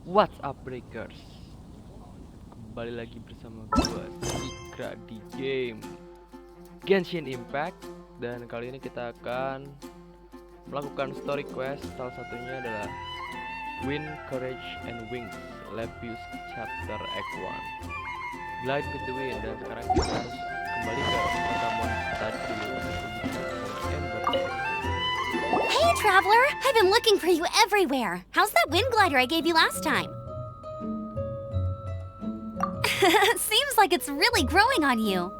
What's up breakers? Kembali lagi bersama gua Sikra di game Genshin Impact. Dan kali ini kita akan melakukan story quest. Salah satunya adalah Wind, Courage, and Wings Lepius Chapter Act 1 Glide with the Wind. Dan sekarang kita harus kembali ke kota mondstadt bersama Ember. Hey, traveler! I've been looking for you everywhere. How's that wind glider I gave you last time? Seems like it's really growing on you.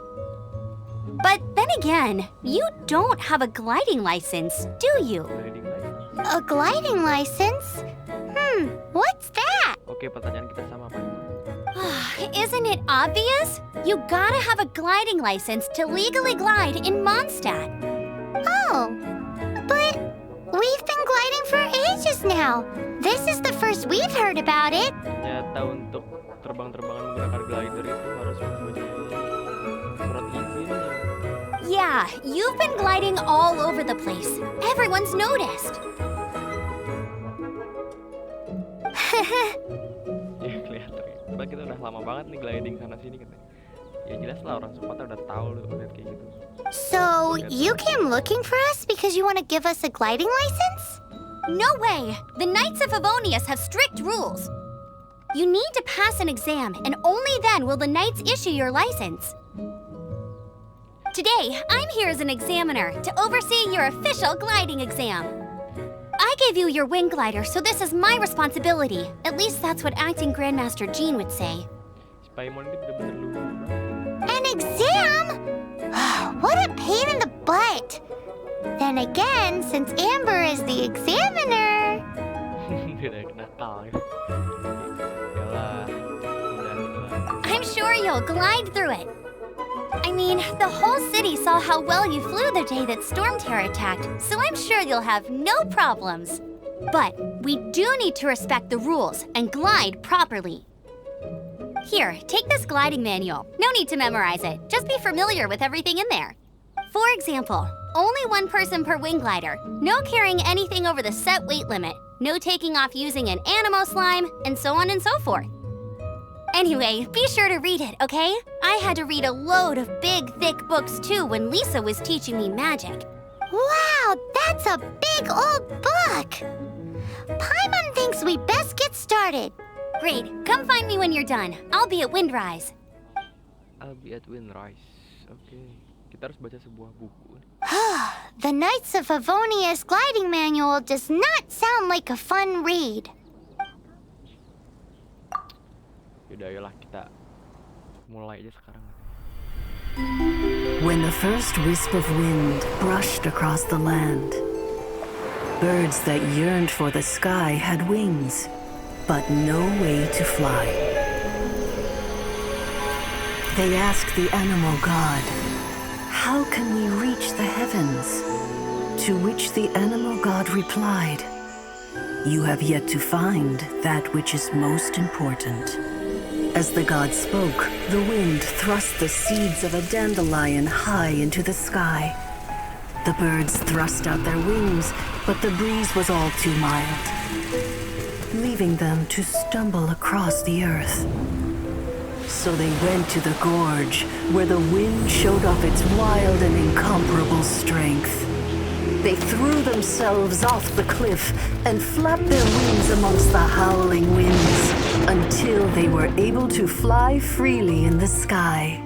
But then again, you don't have a gliding license, do you? Gliding license. A gliding license? What's that? Oke, pertanyaan kita sama apa? Isn't it obvious? You gotta have a gliding license to legally glide in Mondstadt. Oh, but we've been gliding for ages now. This is the first we've heard about it. Ternyata untuk terbang-terbangan menggunakan glider itu harus mempunyai surat izinnya. Yeah, you've been gliding all over the place. Everyone's noticed. Ya kelihatan. Padahal kita udah lama banget nih gliding sana sini katanya. Ya jelas lah orang Sumatera udah tahu lu lihat kayak gitu. So, you came looking for us because you want to give us a gliding license? No way! The Knights of Favonius have strict rules. You need to pass an exam, and only then will the Knights issue your license. Today, I'm here as an examiner to oversee your official gliding exam. I gave you your wing glider, so this is my responsibility. At least that's what acting Grandmaster Jean would say. Paimon ini bener-bener lucu banget. An exam? What a pain in the butt! Then again, since Amber is the examiner... Tidak nakal gitu. Yalah, udah. I'm sure you'll glide through it. I mean, the whole city saw how well you flew the day that Storm Terror attacked, so I'm sure you'll have no problems. But we do need to respect the rules and glide properly. Here, take this gliding manual. No need to memorize it. Just be familiar with everything in there. For example, only one person per wing glider. No carrying anything over the set weight limit. No taking off using an animo slime, and so on and so forth. Anyway, be sure to read it, okay? I had to read a load of big, thick books too when Lisa was teaching me magic. Wow, that's a big old book! Paimon thinks we best get started. Great, come find me when you're done. I'll be at Windrise. I'll be at Windrise. Oke, kita harus baca sebuah buku. The Knights of Favonius gliding manual does not sound like a fun read. Yaudah, ayolah kita mulai aja sekarang. When the first wisp of wind brushed across the land, birds that yearned for the sky had wings, but no way to fly. They asked the animal god, "How can we reach the heavens?" To which the animal god replied, "You have yet to find that which is most important." As the god spoke, the wind thrust the seeds of a dandelion high into the sky. The birds thrust out their wings, but the breeze was all too mild, leaving them to stumble across the earth. So they went to the gorge, where the wind showed off its wild and incomparable strength. They threw themselves off the cliff and flapped their wings amongst the howling winds until they were able to fly freely in the sky.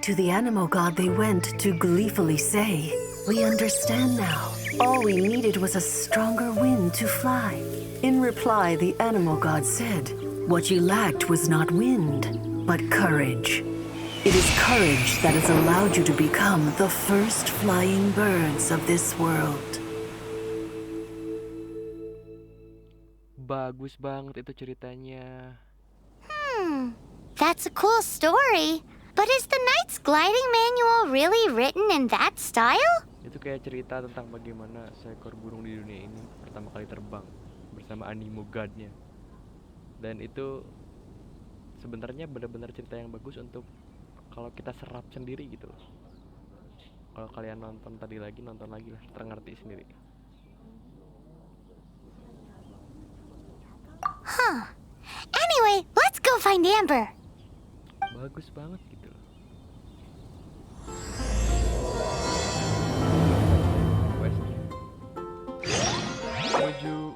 To the animal god they went to gleefully say, "We understand now. All we needed was a stronger wind to fly." In reply, the animal god said, "What you lacked was not wind, but courage. It is courage that has allowed you to become the first flying birds of this world." Bagus banget itu ceritanya. That's a cool story. But is the Knight's gliding manual really written in that style? Itu kayak cerita tentang bagaimana seekor burung di dunia ini pertama kali terbang bersama animo godnya. Dan itu sebenarnya benar-benar cerita yang bagus untuk kalau kita serap sendiri gitu loh. Kalau kalian nonton tadi lagi, nonton lagi lah, ngerti sendiri. Huh. Anyway, let's go find Amber. Bagus banget gitu. Questnya. Menuju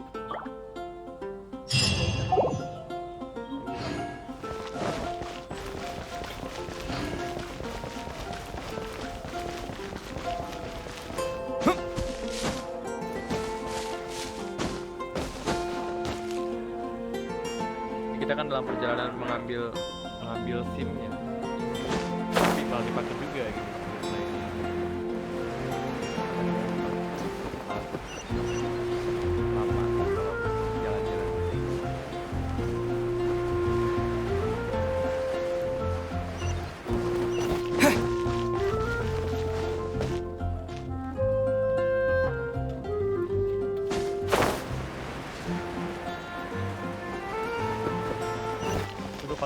kita kan dalam perjalanan mengambil SIM-nya. Tapi kalau dipakai juga gitu. Lama kalau jalan-jalan.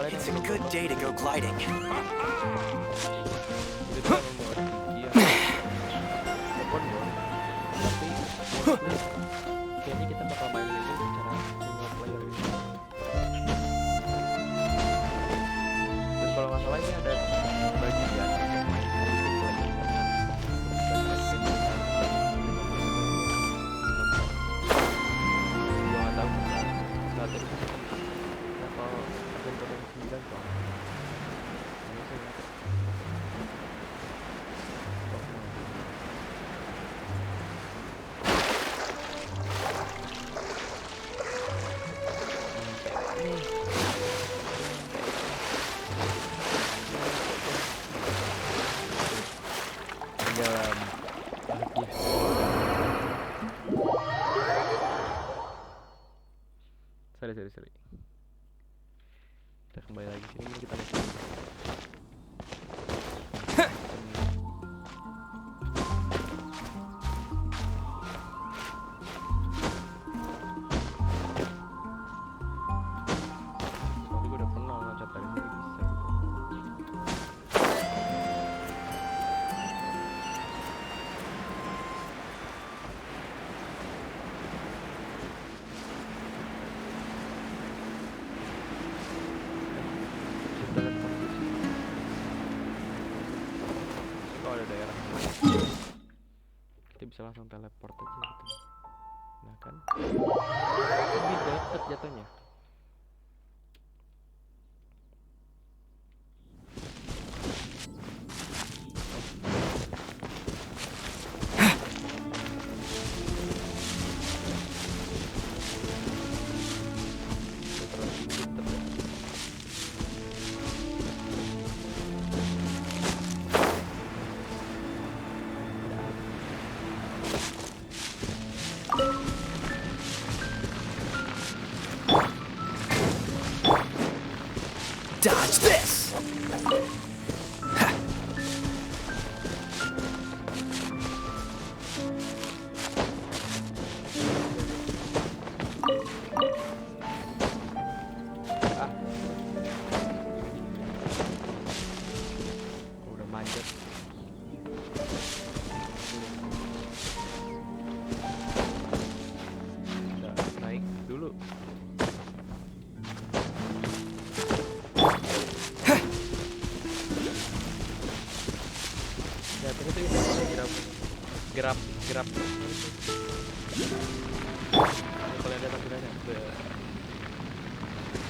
It's a good day to go gliding. Kayaknya kita bakal main ini secara single player gitu. Dan kalau nggak salah ini ada bagian untuk main multiplayer. Gua nggak tahu saat ini level adventure yang 9 kok. Ini sih nggak tahu. Dalam sorry. Kita kembali lagi sini, kita lihat. Soalnya gue udah pernah loncat dari sini bisa. Kalau ada daerah kita bisa langsung teleport aja gitu. Nah kan lebih deket jatuhnya. Dodge this! Udah manjat. Udah naik dulu. Ya terus itu gerak. Kalau ada tampilannya.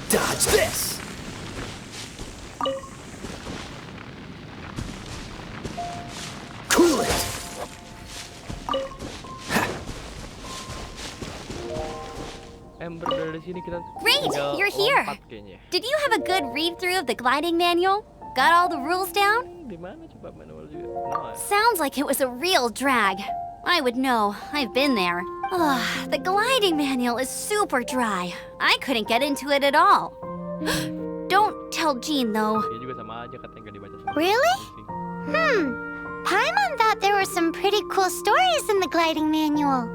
Dodge this! Cool it! Amber dari sini kita Great, tinggal you're here. lompat kayaknya. Did you have a good read-through of the gliding manual? Got all the rules down? Di mana coba manual juga? No, Sounds like it was a real drag. I would know. I've been there. Ugh, the gliding manual is super dry. I couldn't get into it at all. Don't tell Jean, though. dia juga sama aja katanya nggak dibaca sama. Really? pusing. Paimon thought there were some pretty cool stories in the gliding manual.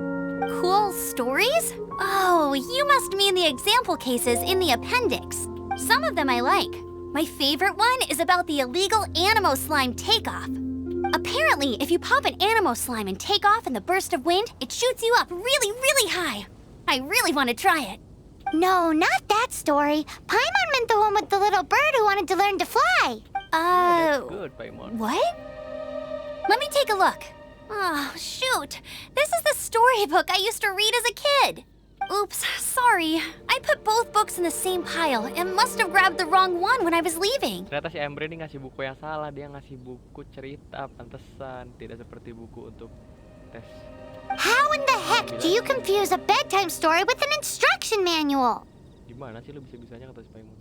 Cool stories? Oh, you must mean the example cases in the appendix. Some of them I like. My favorite one is about the illegal Animo slime takeoff. Apparently, if you pop an Animo slime and take off in the burst of wind, it shoots you up really, really high. I really want to try it. No, not that story. Paimon meant the one with the little bird who wanted to learn to fly. That's good, Paimon. What? Let me take a look. Oh, shoot. This is the storybook I used to read as a kid. Oops, sorry. I put both books in the same pile and must have grabbed the wrong one when I was leaving. Ternyata si Emre ini ngasih buku yang salah. Dia ngasih buku cerita, pantesan. Tidak seperti buku untuk tes. How in the heck do you confuse a bedtime story with an instruction manual? Gimana sih lu bisa-bisanya kata si Paimon?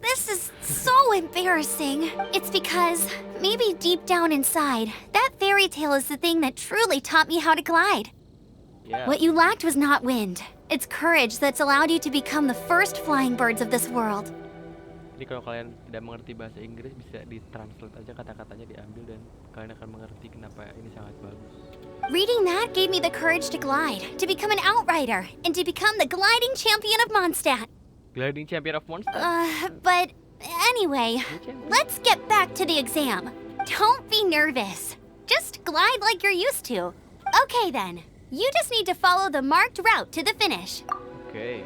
This is so embarrassing. It's because maybe deep down inside, that fairy tale is the thing that truly taught me how to glide. Yeah. What you lacked was not wind. It's courage that's allowed you to become the first flying birds of this world. Jadi kalau kalian tidak mengerti bahasa Inggris bisa ditranslate aja kata-katanya diambil dan kalian akan mengerti kenapa ini sangat bagus. Reading that gave me the courage to glide, to become an outrider, and to become the gliding champion of Mondstadt. Gliding champion of Mondstadt. But anyway, let's get back to the exam. Don't be nervous. Just glide like you're used to. Okay then, you just need to follow the marked route to the finish. Oke.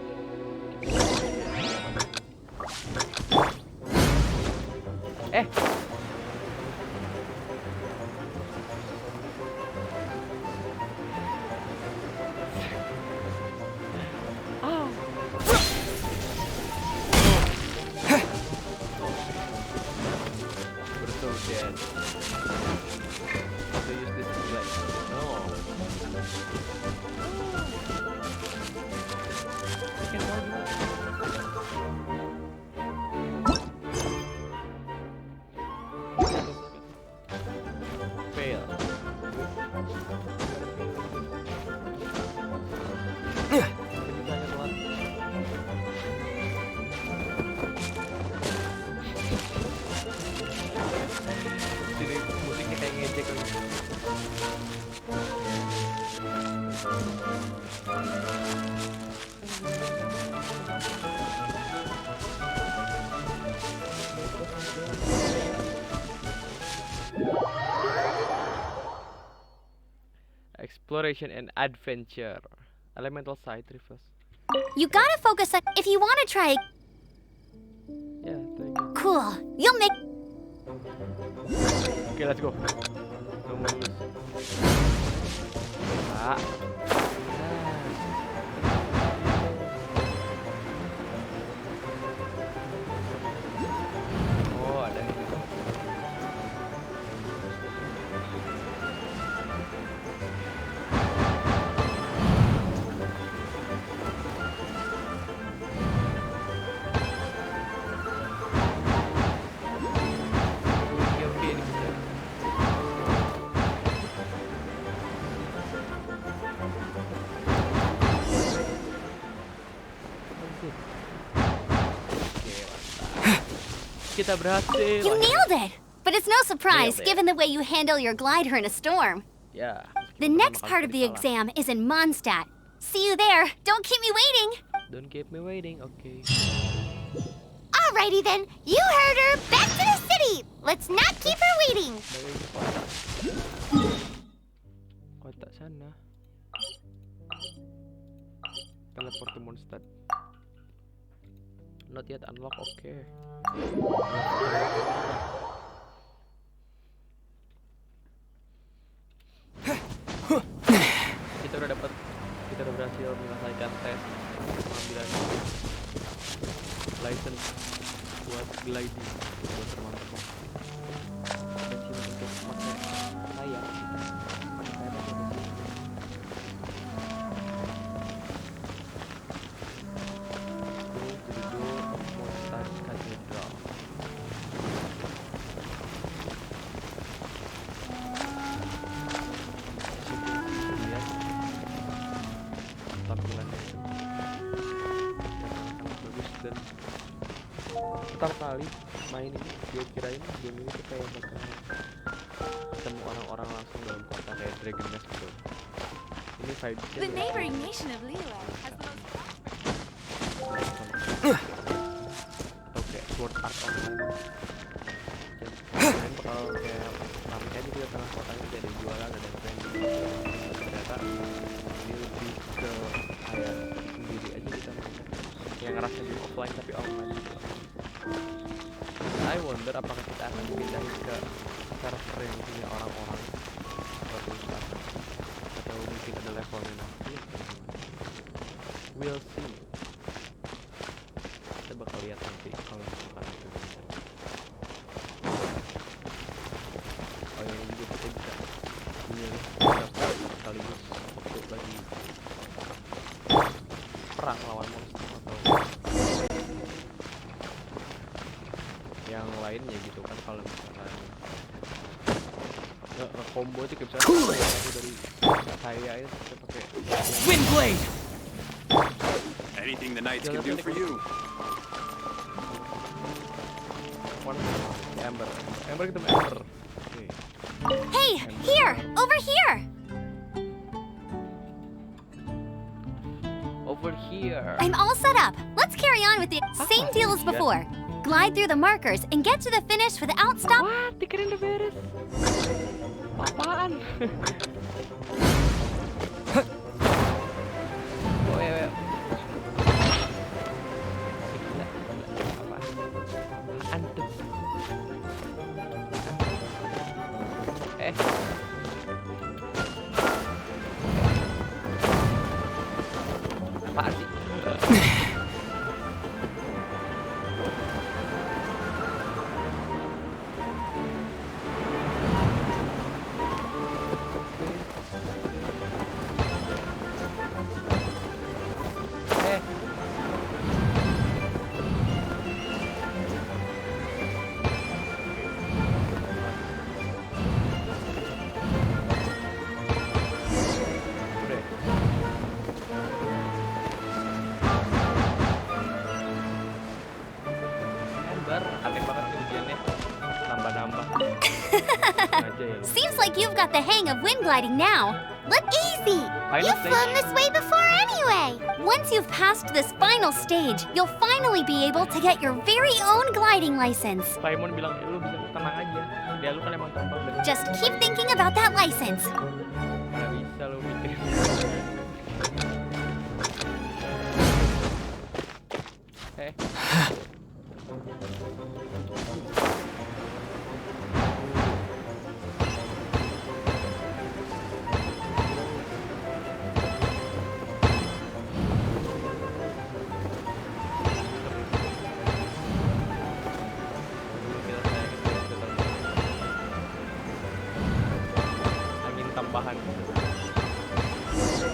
We're so dead. So use this to like, no. Can fail. Jadi musiknya kayak ngejek lagi. Exploration and adventure. Elemental side reverse. You gotta focus on if you want to try. Yeah, thank you. Cool. You'll make. Okay, let's go. No more lose. Ah. Oh, ada ini. Oke, ini bisa. Kita berhasil. You nailed it! But it's no surprise Nailed it. given the way you handle your glider in a storm. Ya. The next part of the exam is in Mondstadt. See you there. Don't keep me waiting. Don't keep me waiting. Oke. Alrighty then. You heard her. Back to the city. Let's not keep her waiting. Kota sana. Teleport to Mondstadt. Not yet unlock. Oke. Kita udah berhasil menyelesaikan tes pengambilan license buat gliding buat teman-teman. Dan sini untuk pakai sayap. Pakai sayap aja di sini. Go to the door of Mondstadt Cathedral. Lihat tampilannya itu sangat bagus dan pertama kali main ini gue kirain game ini tuh kayak bakal ketemu orang-orang langsung dalam kota kayak Dragon Nest gitu. Ini vibes-nya The neighboring nation of Liyue has the most. atau kayak Sword Art Online. Kalian bakal kayak rame aja di tengah kotanya, jadi ada jualan, ada vending. Ternyata ini lebih ke kayak 9 ngerasa di offline tapi online gitu. I wonder apakah kita akan pindahin ke server yang punya orang-orang seperti sana, atau mungkin ada levelnya nanti. We'll see. Kita bakal lihat nanti kalau misalkan itu benar. Oh ya, juga kita bisa milih sekaligus waktu lagi perang lawan monster atau yang lainnya gitu kan. Kalau misalkan combo itu kayak misalnya satu dari saya itu kita pakai Wind blade! Anything the knights can do for you. Ember ketemu Ember. Oke. Hey, here! Over here! Over here. I'm all set up. Let's carry on with the same deal as before. Glide through the markers and get to the finish without stop. What? Dikirain udah beres. Apaan? Oh ya. Apaan tuh? Apaan sih? Aneh banget ujiannya, nambah-nambah. Aja ya. Seems like you've got the hang of wind gliding now. Look easy! You've flown this way before anyway! Once you've passed this final stage, you'll finally be able to get your very own gliding license. Simon bilang, lu bisa tenang aja. Dia lu kan emang terbang dari. Just keep thinking about that license. Nggak bisa lu mikir.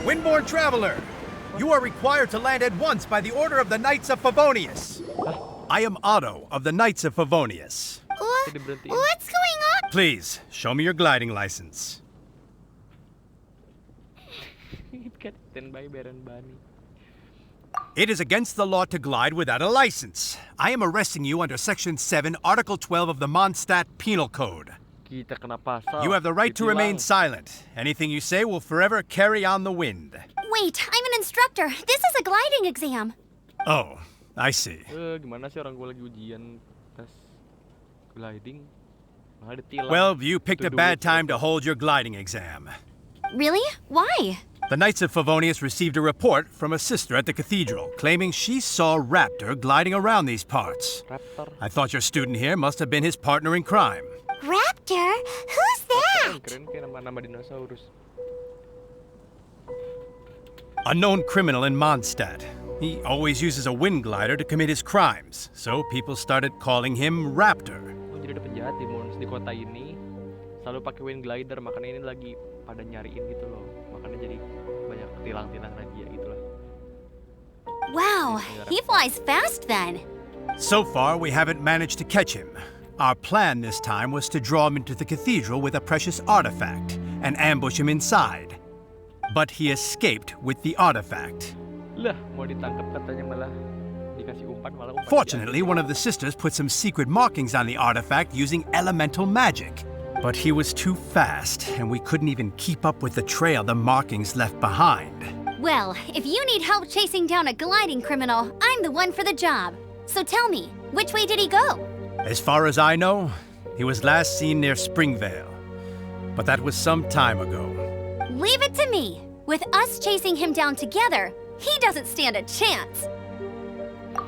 Windborne traveler, you are required to land at once by the order of the Knights of Favonius. I am Otto of the Knights of Favonius. What's going on? Please, show me your gliding license. It is against the law to glide without a license. I am arresting you under Section 7, Article 12 of the Mondstadt Penal Code. Kita kena pasal. You have the right to Ditilang. remain silent. Anything you say will forever carry on the wind. Wait, I'm an instructor. This is a gliding exam. Oh, I see. Gimana sih orang gue lagi ujian tes gliding? Malah ditilang. Well, you picked To a do bad it. time to hold your gliding exam. Really? Why? The Knights of Favonius received a report from a sister at the cathedral claiming she saw Raptor gliding around these parts. Raptor. I thought your student here must have been his partner in crime. Raptor? Who's that? Keren kayak nama dinosaurus. A known criminal in Mondstadt. He always uses a wind glider to commit his crimes, so people started calling him Raptor. Oh, jadi ada penjahat di kota ini selalu pakai wind glider, makanya ini lagi pada nyariin gitu loh. Makanya jadi banyak tilang-tilang raja gitu loh. Wow, he flies fast then. So far, we haven't managed to catch him. Our plan this time was to draw him into the cathedral with a precious artifact and ambush him inside. But he escaped with the artifact. Lah, mau ditangkap katanya malah dikasih umpan, malah umpan. Fortunately, one of the sisters put some secret markings on the artifact using elemental magic. But he was too fast, and we couldn't even keep up with the trail the markings left behind. Well, if you need help chasing down a gliding criminal, I'm the one for the job. So tell me, which way did he go? As far as I know, he was last seen near Springvale. But that was some time ago. Leave it to me. With us chasing him down together, he doesn't stand a chance.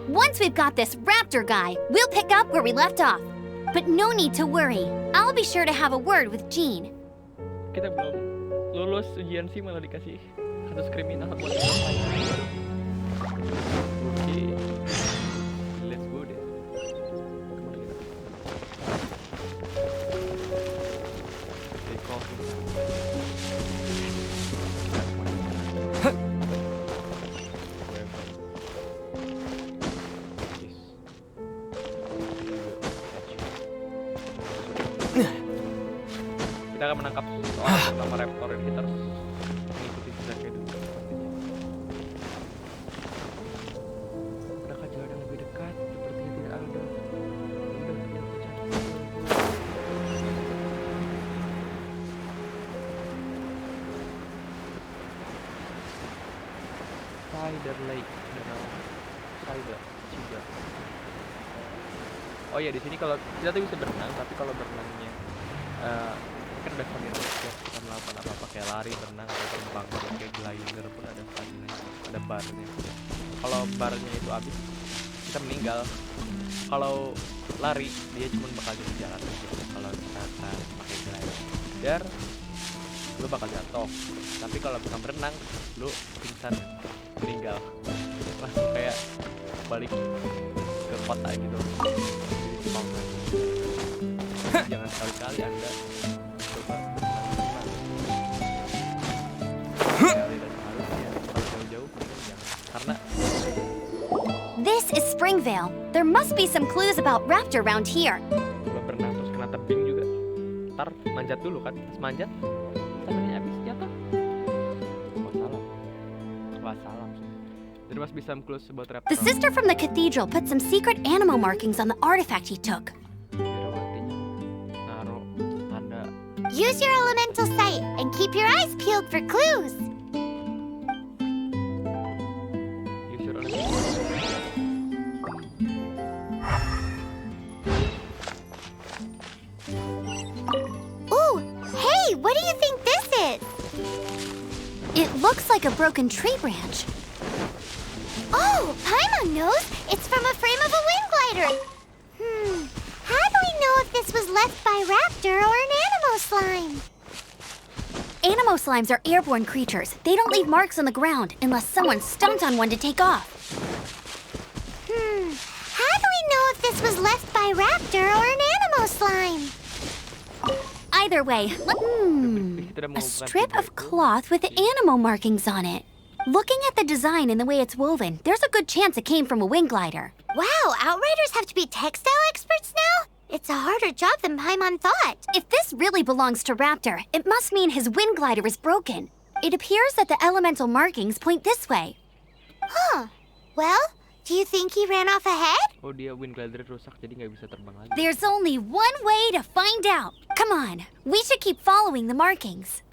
Once we've got this raptor guy, we'll pick up where we left off. But no need to worry. I'll be sure to have a word with Jean. Kita belum lulus ujian sih malah dikasih kasus kriminal buat Oke, let's go deh. Kemana kita? Take off. Kita akan menangkap seseorang bernama Raptor dan kita harus mengikuti jejaknya dulu. Adakah jalan yang lebih dekat? Sepertinya tidak ada. Cider Lake, danau Cider, Cider. Oh ya, di sini kalau kita tuh bisa berenang, tapi kalau berenangnya kan ada stamina ya, kita melakukan apa-apa kayak lari, berenang, atau terbang, kayak glider pun ada stamina, ada barnya. Kalau barnya itu habis, kita meninggal. Kalau lari, dia cuma bakal jadi jalan aja. Kalau kita pakai glider, lu bakal jatuh. Tapi kalau bukan berenang, lu pingsan, meninggal. Langsung kayak balik ke kota gitu. Jangan sekali-kali Anda coba berenang. Kalau jauh-jauh jangan. Karena This is Springvale. There must be some clues about raptor around here. coba berenang terus kena tebing juga. Ntar manjat dulu kan, terus manjat, sampai habis jatuh. Wassalam sih. There must be some clues about raptor. The sister from the cathedral put some secret animal markings on the artifact he took. Use your elemental sight and keep your eyes peeled for clues. Ooh, hey, what do you think this is? It looks like a broken tree branch. Oh, Paimon knows. It's from a frame of a wind glider. How do we know if this was left by raptor or an animo slime? Animo slimes are airborne creatures. They don't leave marks on the ground unless someone stomped on one to take off. How do we know if this was left by raptor or an animo slime? Either way, a strip of cloth with animo markings on it. Looking at the design and the way it's woven, there's a good chance it came from a wing glider. Wow, Outriders have to be textile experts now? It's a harder job than Paimon thought. If this really belongs to Raptor, it must mean his wind glider is broken. It appears that the elemental markings point this way. Huh. Well, do you think he ran off ahead? Oh, dia wind glider rusak jadi nggak bisa terbang lagi. There's only one way to find out. Come on, we should keep following the markings.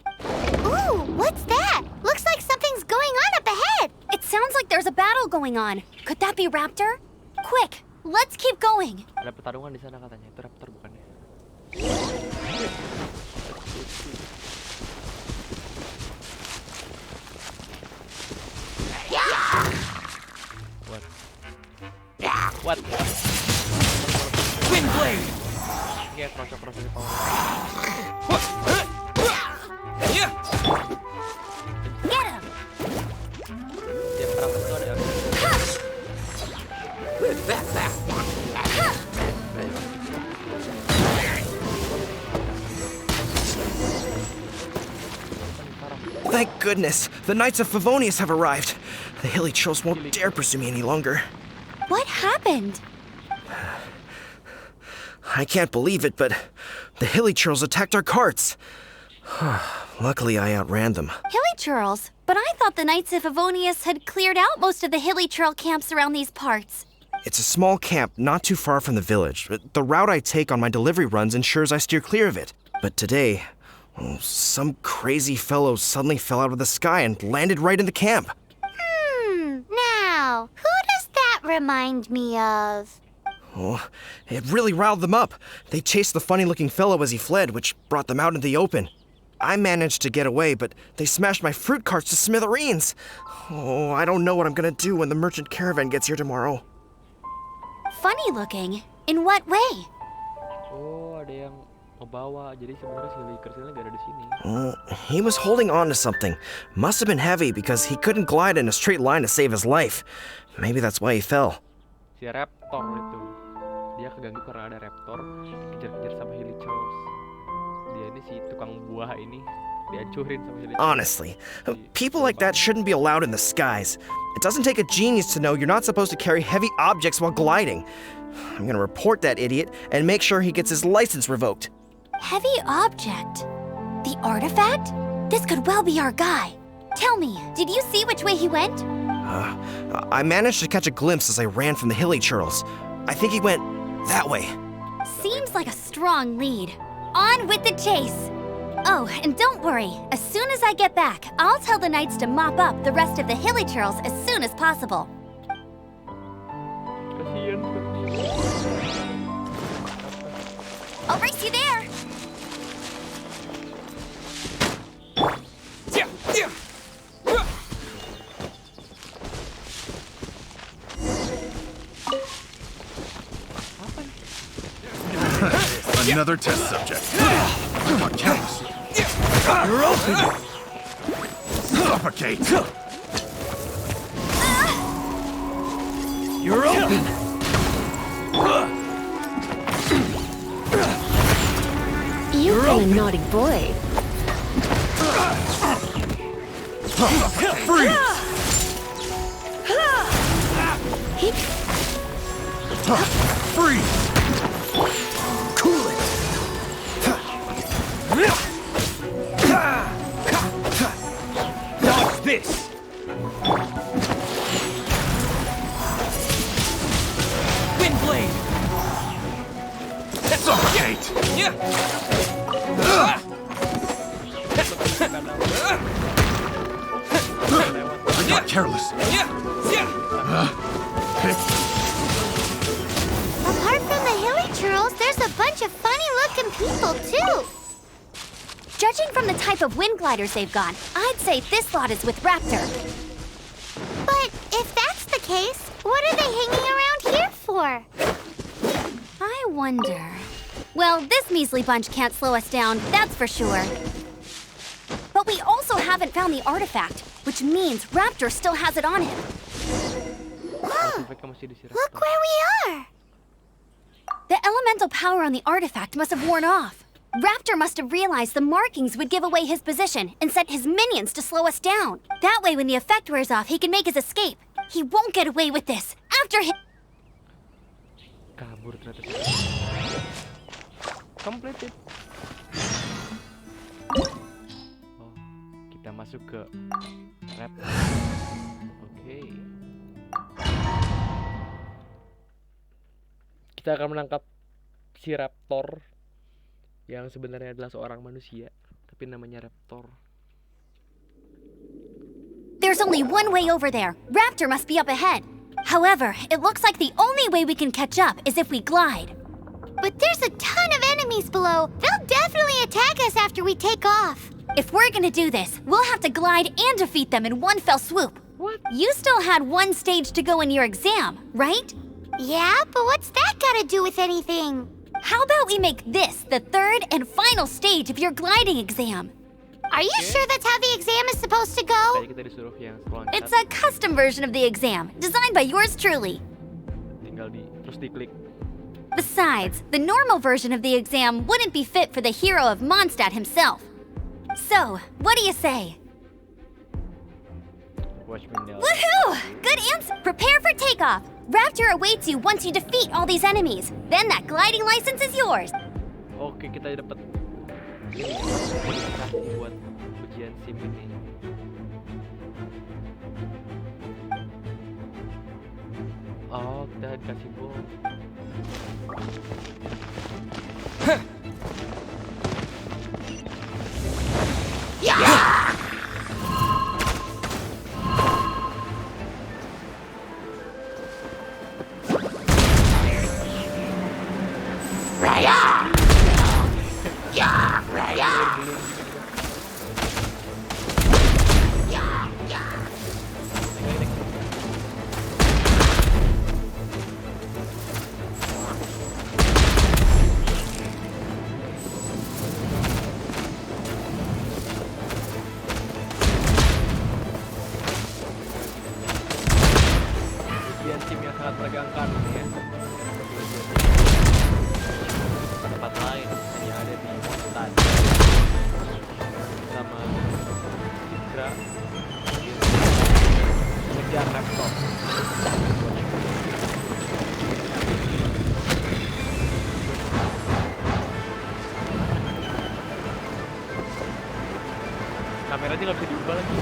Ooh, what's that? Looks like something's going on up ahead. It sounds like there's a battle going on. Could that be Raptor? Quick, let's keep going. Ada pertarungan di sana katanya. Itu raptor bukan ya? What? Wind blade! Iya, krosok-krosok di power. Get him! Tiap raptor itu ada Thank goodness, the Knights of Favonius have arrived. The hilly trolls won't dare pursue me any longer. What happened? I can't believe it, but the hilly trolls attacked our carts. Luckily, I outran them. Hilly churls? But I thought the Knights of Favonius had cleared out most of the hilly churl camps around these parts. It's a small camp not too far from the village. The route I take on my delivery runs ensures I steer clear of it. But today, some crazy fellow suddenly fell out of the sky and landed right in the camp. Now, who does that remind me of? Oh, it really riled them up. They chased the funny-looking fellow as he fled, which brought them out into the open. I managed to get away, but they smashed my fruit carts to smithereens. Oh, I don't know what I'm gonna do when the merchant caravan gets here tomorrow. funny looking. In what way? Oh, ada yang ngebawa. Jadi sebenarnya si Kersilnya gak ada di sini. He was holding on to something. Must have been heavy because he couldn't glide in a straight line to save his life. Maybe that's why he fell. Si Raptor itu. Dia keganggu karena ada Raptor dikejar-kejar sama Hilichurls. Dia ini si tukang buah ini dihancurin sama Hilichurls. Honestly, people like that shouldn't be allowed in the skies. It doesn't take a genius to know you're not supposed to carry heavy objects while gliding. I'm gonna report that idiot and make sure he gets his license revoked. Heavy object? The artifact? This could well be our guy. Tell me, did you see which way he went? I managed to catch a glimpse as I ran from the Hilichurls. I think he went that way. Seems like a strong lead. On with the chase. Oh, and don't worry. As soon as I get back, I'll tell the knights to mop up the rest of the Hilichurls as soon as possible. Kasian. I'll race you there. Another test subject. Come on, Camus. You're open. Suffocate. You're open. You've been a naughty boy. Freeze. Freeze. Cool it. Dodge this! Wind blade! Suffocate. I got careless. Apart from the Hilichurls, there's a bunch of funny-looking people, too. Judging from the type of wind gliders they've got, I'd say this lot is with Raptor. But if that's the case, what are they hanging around here for? I wonder. Well, this measly bunch can't slow us down, that's for sure. But we also haven't found the artifact, which means Raptor still has it on him. Look where we are! The elemental power on the artifact must have worn off. Raptor must have realized the markings would give away his position and sent his minions to slow us down. That way, when the effect wears off, he can make his escape. He won't get away with this. After him... Kabur ternyata. Completed. Oh, kita masuk ke Raptor. Oke. Kita akan menangkap si Raptor yang sebenarnya adalah seorang manusia, tapi namanya Raptor. There's only one way over there. Raptor must be up ahead. However, it looks like the only way we can catch up is if we glide. But there's a ton of enemies below. They'll definitely attack us after we take off. If we're gonna do this, we'll have to glide and defeat them in one fell swoop. What? You still had one stage to go in your exam, right? Yeah, but what's that gotta do with anything? How about we make this the third and final stage of your gliding exam? Are you sure that's how the exam is supposed to go? Tadi kita disuruh yang loncat. It's a custom version of the exam, designed by yours truly. Tinggal terus diklik. Besides, the normal version of the exam wouldn't be fit for the hero of Mondstadt himself. So, what do you say? Watch me now. Woohoo! Good answer! Prepare for takeoff! Raptor awaits you once you defeat all these enemies. Then that gliding license is yours. Oke, kita dapat modifikasi buat ujian SIM ini. Oh, kita kasih bom. pergangkan ya. Tempat lain hanya ada di mondstadt sama Citra mengejar laptop. Kameranya nggak bisa diubah lagi.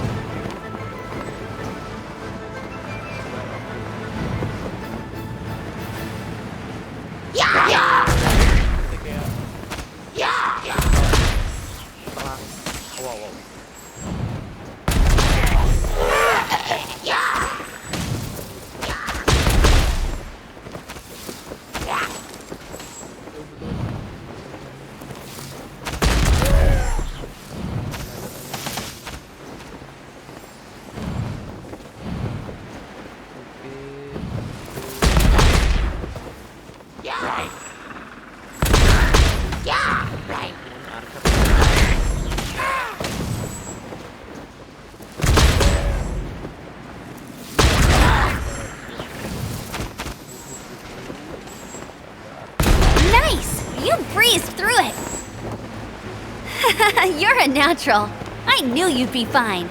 You're a natural. I knew you'd be fine.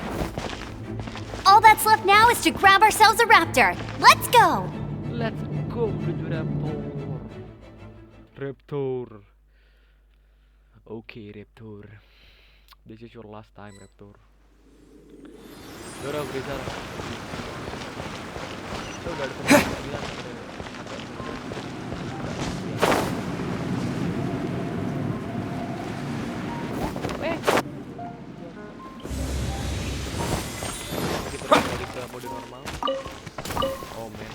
All that's left now is to grab ourselves a raptor. Let's go! Let's go menuju raptor. Raptor. Okay, raptor. This is your last time, raptor. Udah Brizal. Kita udah ada pemanggilan. Kita kembali ke mode normal. Oh man.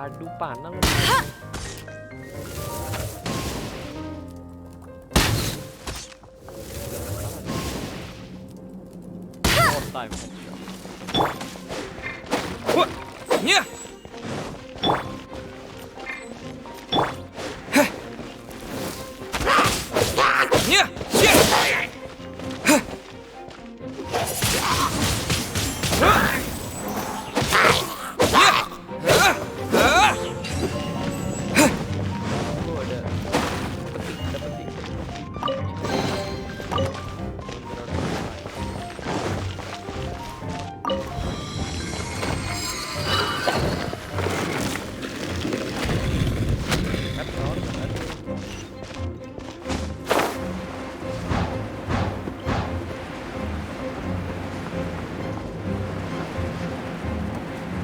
Aduh, panang. More time. Yeah. Yeah. Oh, ada petik.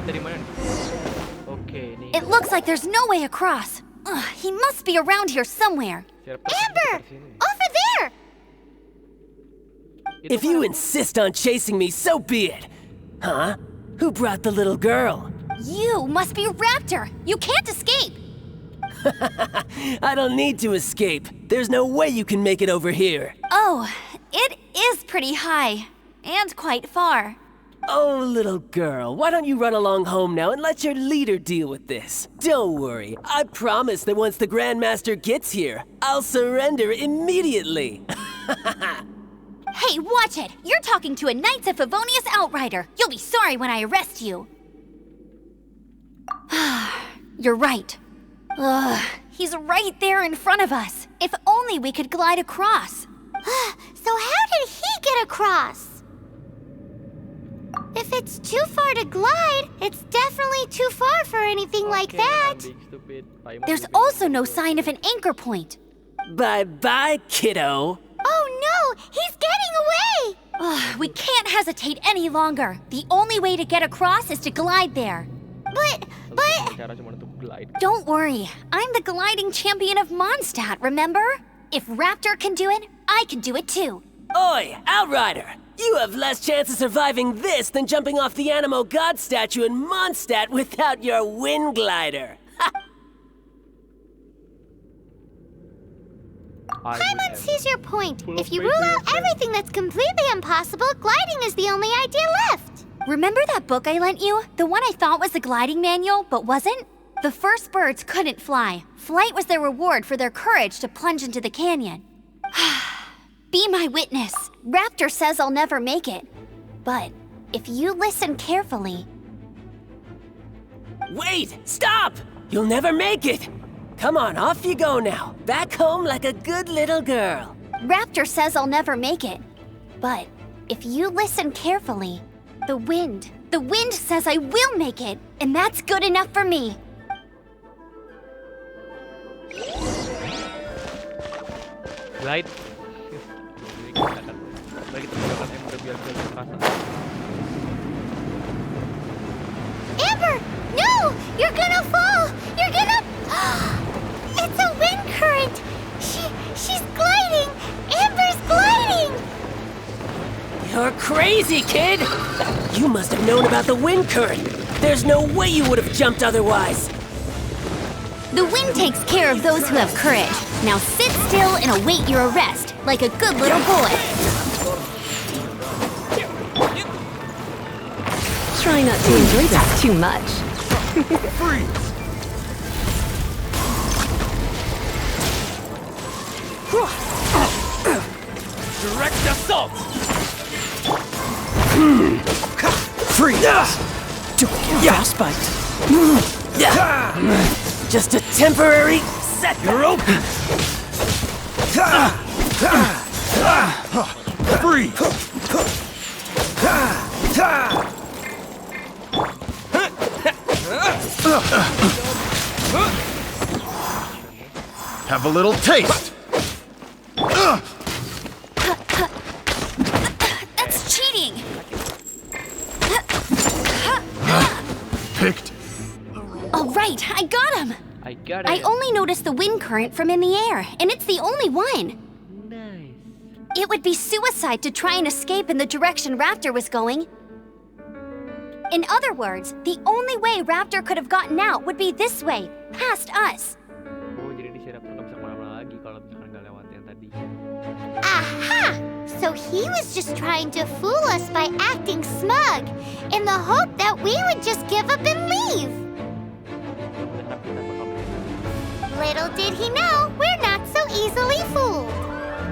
Dari mana nih? Oke, nih. It looks like there's no way across. Ugh, he must be around here somewhere. Amber! Over there! If you insist on chasing me, so be it. Huh? Who brought the little girl? You must be Raptor. You can't escape. I don't need to escape. There's no way you can make it over here. Oh, it is pretty high. And quite far. Oh, little girl, why don't you run along home now and let your leader deal with this? Don't worry, I promise that once the Grandmaster gets here, I'll surrender immediately. Hey, watch it! You're talking to a Knights of Favonius outrider. You'll be sorry when I arrest you. You're right. Ugh, he's right there in front of us. If only we could glide across. So how did he get across? If it's too far to glide, it's definitely too far for anything like that. There's also no sign of an anchor point. Bye-bye, kiddo. Oh no, he's getting away! Ugh, we can't hesitate any longer. The only way to get across is to glide there. But... Don't worry, I'm the gliding champion of Mondstadt, remember? If Raptor can do it, I can do it too. Oi, Outrider! You have less chance of surviving this than jumping off the Animo God statue in Mondstadt without your wind glider. Paimon sees your point. If you rule out everything that's completely impossible, gliding is the only idea left. Remember that book I lent you? The one I thought was the gliding manual, but wasn't? The first birds couldn't fly. Flight was their reward for their courage to plunge into the canyon. Be my witness. Raptor says I'll never make it. But if you listen carefully... Wait! Stop! You'll never make it! Come on, off you go now. Back home like a good little girl. Raptor says I'll never make it. But if you listen carefully, the wind says I will make it, and that's good enough for me. Glide. Amber! No! You're gonna fall! You're gonna... It's a wind current! She's gliding! Amber's gliding! You're crazy, kid! You must have known about the wind current. There's no way you would have jumped otherwise. The wind takes care of those who have courage. Now sit still and await your arrest, like a good little boy. Try not to enjoy this too much. Freeze! Direct assault! Freeze! Frostbite. Just a temporary setback. You're open! Freeze! Have a little taste! That's cheating! Picked. All right, I got him! I got it. I only noticed the wind current from in the air, and it's the only one. Nice. It would be suicide to try and escape in the direction Raptor was going. In other words, the only way Raptor could have gotten out would be this way, past us. Oh, jadi di si Raptor nggak bisa kemana-mana lagi kalau misalkan nggak lewat yang tadi. Aha! So he was just trying to fool us by acting smug, in the hope that we would just give up and leave. Little did he know, we're not so easily fooled.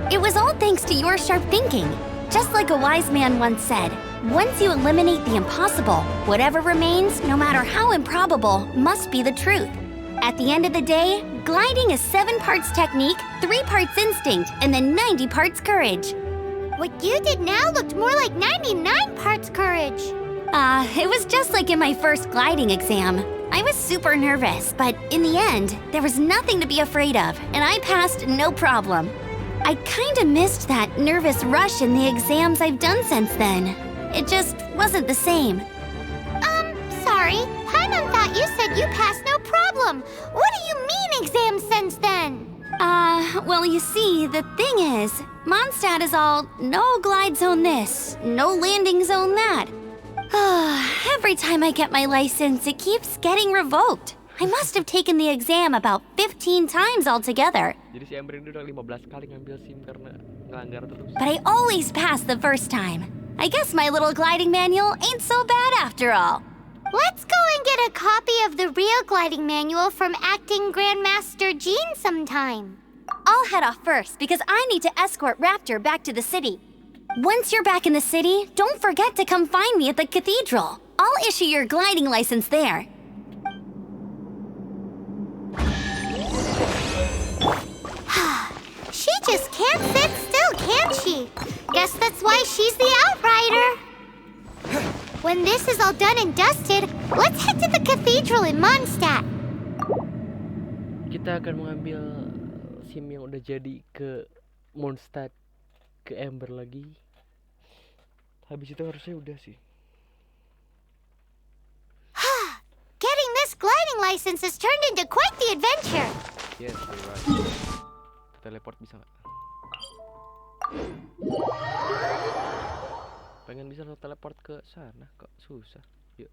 It was all thanks to your sharp thinking. Just like a wise man once said, once you eliminate the impossible, whatever remains, no matter how improbable, must be the truth. At the end of the day, gliding is 7 parts technique, 3 parts instinct, and then 90 parts courage. What you did now looked more like 99 parts courage. It was just like in my first gliding exam. I was super nervous, but in the end, there was nothing to be afraid of, and I passed no problem. I kinda missed that nervous rush in the exams I've done since then. It just wasn't the same. Sorry. Paimon thought you said you passed no problem. What do you mean exam since then? Well, you see, the thing is, Mondstadt is all no glide zone this, no landing zone that. Every time I get my license, it keeps getting revoked. I must have taken the exam about 15 times altogether. Jadi si Amber ini udah 15 kali ngambil SIM karena ngelanggar terus. But I always pass the first time. I guess my little gliding manual ain't so bad after all. Let's go and get a copy of the real gliding manual from acting Grandmaster Jean sometime. I'll head off first because I need to escort Raptor back to the city. Once you're back in the city, don't forget to come find me at the cathedral. I'll issue your gliding license there. She just can't sit still, can she? Guess that's why she's the outrider. When this is all done and dusted, let's head to the cathedral in Mondstadt. Kita akan mengambil SIM yang udah jadi ke mondstadt, ke Amber lagi. Habis itu harusnya udah sih. Getting this gliding license has turned into quite the adventure. Yes, you're right. Teleport bisa nggak? Pengen bisa teleport ke sana kok susah. Yuk.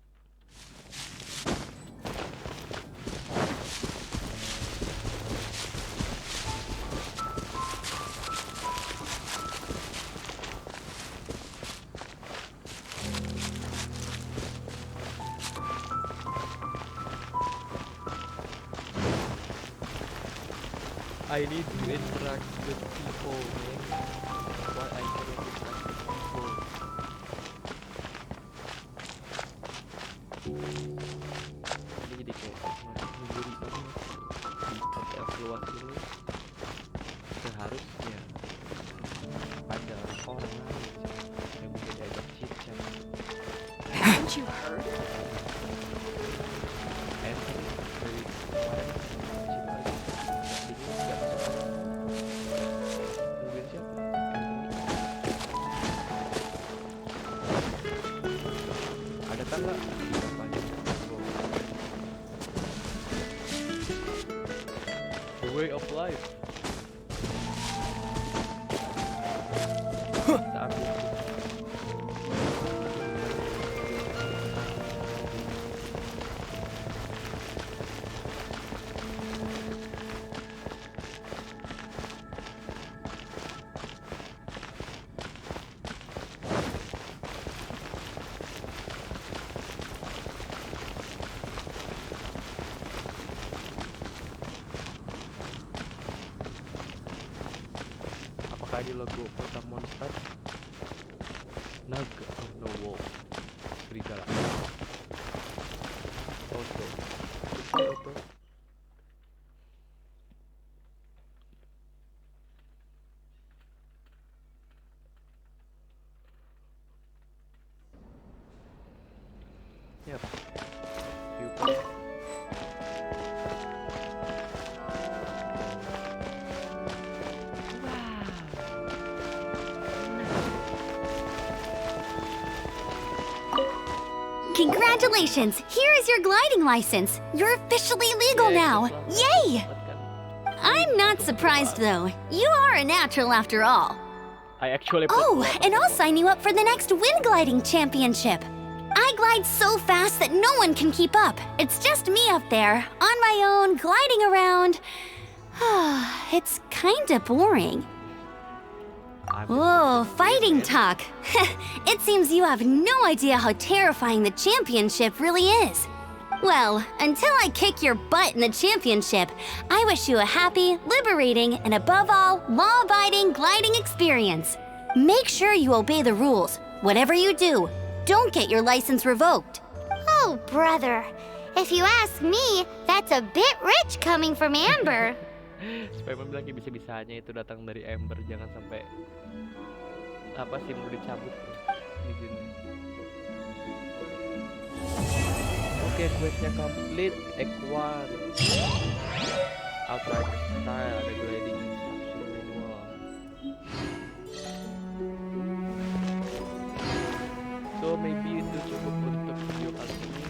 I need to interact with people, man. Why I cannot interact with people? Ini jadi kayak mengguri banget. Di kota yang luas ini seharusnya ada orang lain yang bisa diajak chit-chat. Haven't you heard? The way of life. Apakah di logo kota mondstadt? Naga on the wall. Serigala. Auto. Auto. Ini apa? Viewpoint. Congratulations! Here is your gliding license. You're officially legal now. Yay! I'm not surprised though. You are a natural after all. I actually Oh, and I'll sign you up for the next wind gliding championship. I glide so fast that no one can keep up. It's just me up there, on my own, gliding around. It's kinda boring. Whoa, fighting talk. It seems you have no idea how terrifying the championship really is. Well, until I kick your butt in the championship, I wish you a happy, liberating, and above all, law-abiding gliding experience. Make sure you obey the rules. Whatever you do, don't get your license revoked. Oh, brother. If you ask me, that's a bit rich coming from Amber. Spider-Man bilang kayak bisa-bisanya itu datang dari Ember, jangan sampai apa sih mau dicabut di sini. Oke, questnya complete. Act 1 Outrider Style, ada gliding instruction manual. So maybe itu cukup untuk video kali ini,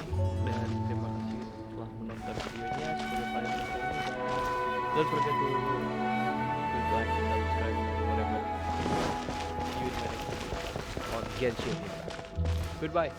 dan terima kasih telah menonton videonya. Semoga kalian menikmati, dan don't forget to like, subscribe, whatever. See you in my next video on Genshin Impact. Goodbye.